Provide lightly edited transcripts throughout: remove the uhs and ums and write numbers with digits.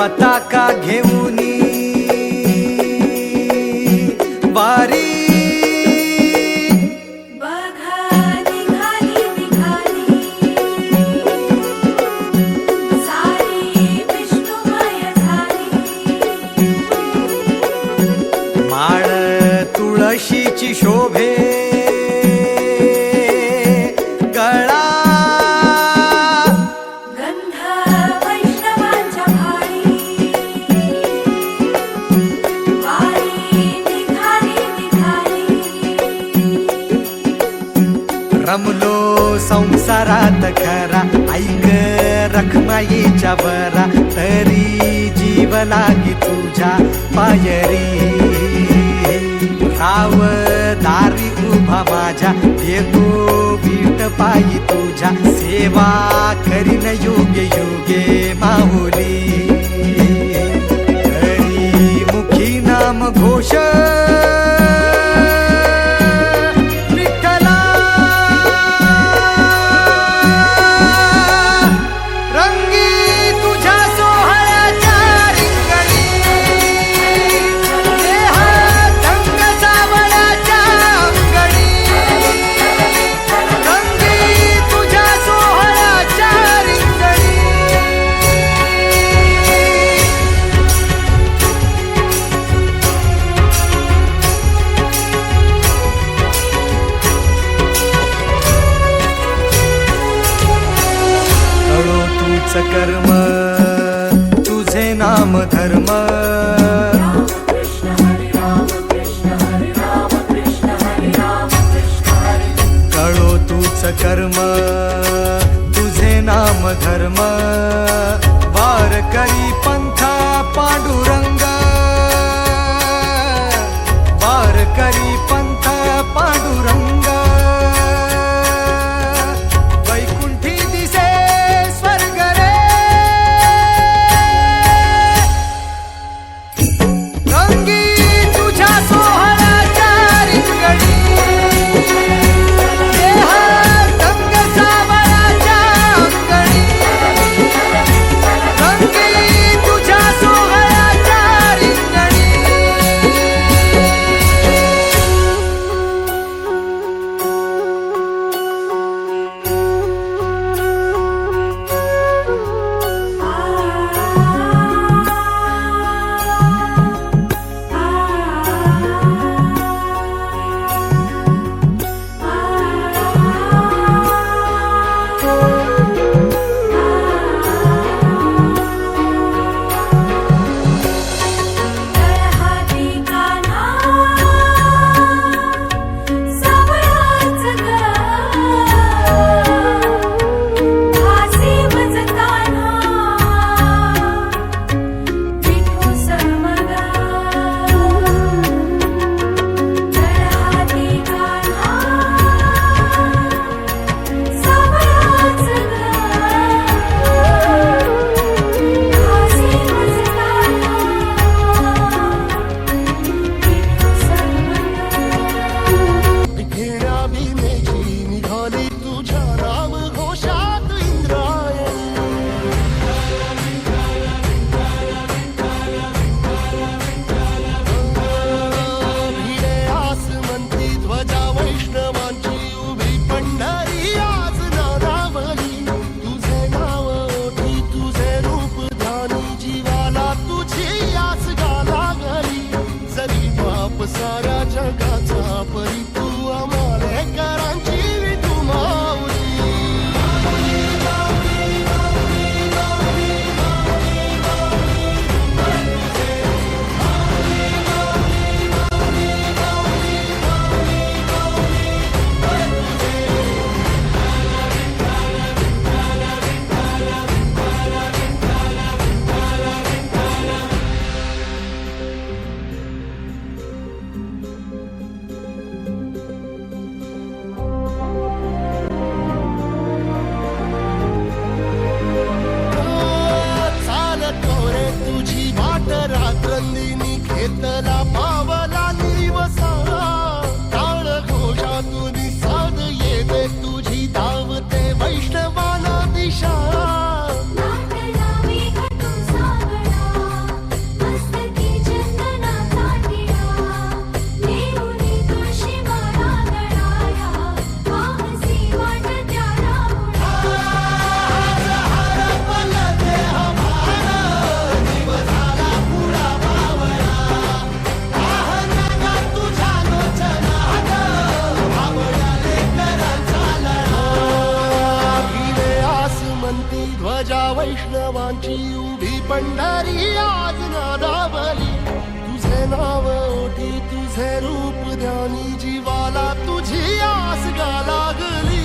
पताका घेऊनी वारी माळ तुळशीची शोभे गळा गंध वैष्णवांच्या भाळी वारी निघाली रमलो संसारात खरा ऐक रखमाईच्या बरा तरी जीव लागी तुझ्या पायरी राव दारी उभा माझ्या येतो वीट पायी तुझ्या सेवा करीन योगे योगे माहुली हरी मुखी नाम घोष कर्म तुझे नाम धर्म कळो तूच कर्म तुझे नाम धर्म वारकरी पंथा पांडुरंग वारकरी पंथा पांडुरंग साऱ्या जगाचा परी तू आम्हाला करांची विठू माऊली रात्रंदिनी घेतला पावला निवसा काळ घोषातून साध येते तुझी धावते वैष्णवाला दिशा पंढरी आज नादावली, तुझे नाव ओठी तुझे रूप ध्यानी, जीवाला तुझी आस गा लागली.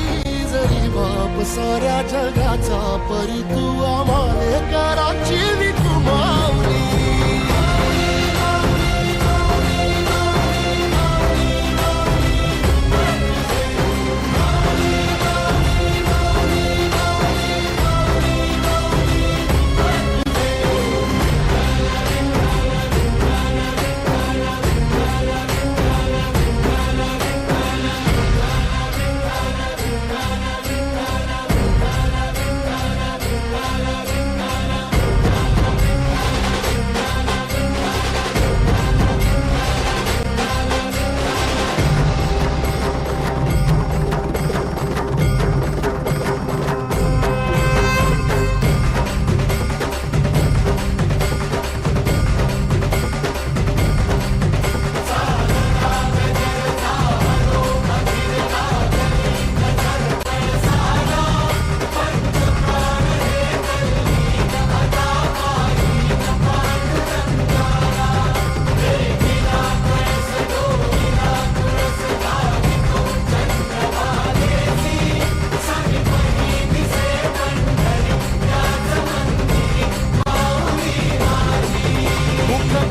जरी बाप साऱ्या जगाचा परी तू आम्हाले कराची विठू माऊली.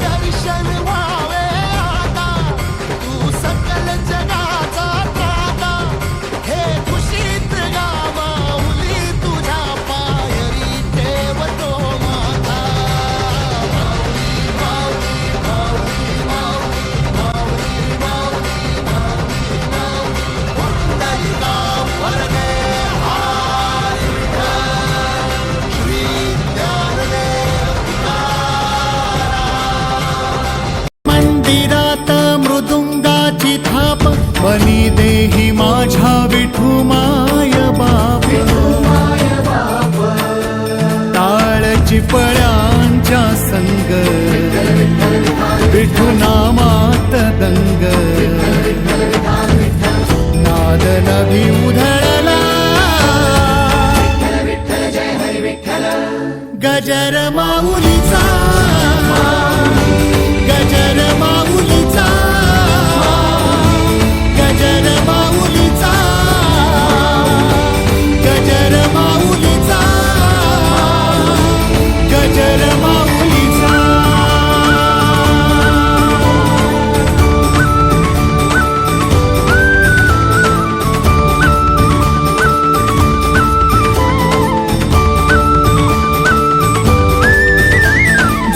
दर्शन व्हावे आता, तू सकल जगाचा त्राता. हे खुशीत गा माऊली, तुझ्या पायरी ठेवतो माथा. माऊली माऊली माऊली माऊली माऊली माऊली माऊली पुंडलिका वरदे हरी विठ्ठल. श्री ज्ञानदेव मंदिरात मृदुंगाची थाप, बली देही माझ्या विठू माय बाप. टाळची पळ्यांच्या संग, विठू नामात दंग. नाद नभी उधळला, गजर माऊलीचा, गजर माऊलीचा, गजर माऊलीचा, गजर माऊलीचा, गजर माऊलीचा.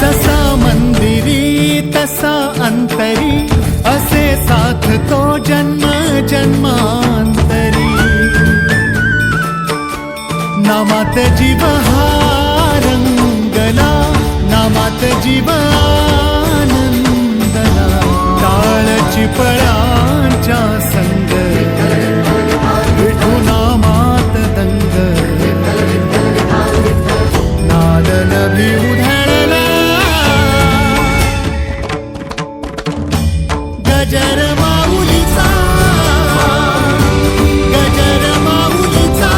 जसा मंदिरी तसा अंतरी, असे साथ तो जन्म जन्मांतरी. नामात जीव हा रंगला, नामात जीव आनंदला. टाळची पळांच्या संग, विठू नामात दंग. नाद नभी उधळला, गजर माऊलीचा, गजर माऊलीचा,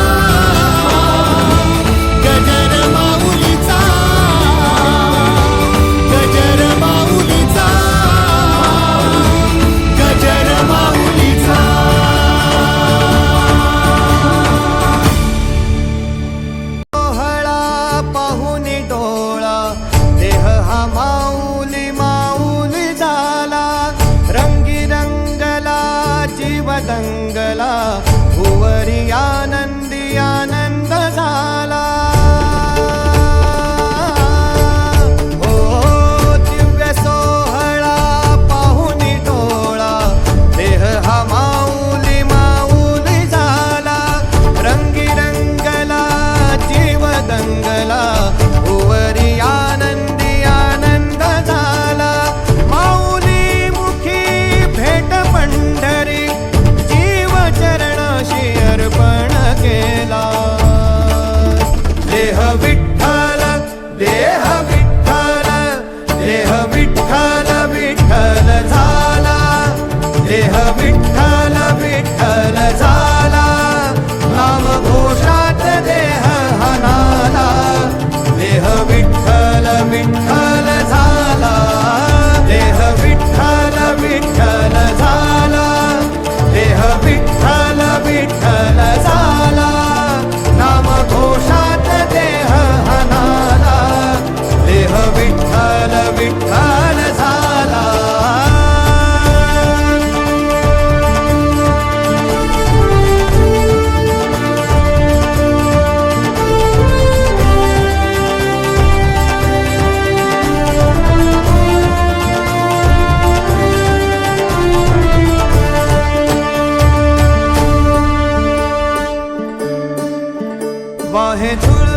गजर माऊलीचा, गजर माऊलीचा, गजर विठ्ठल झाला. वाहे झुळ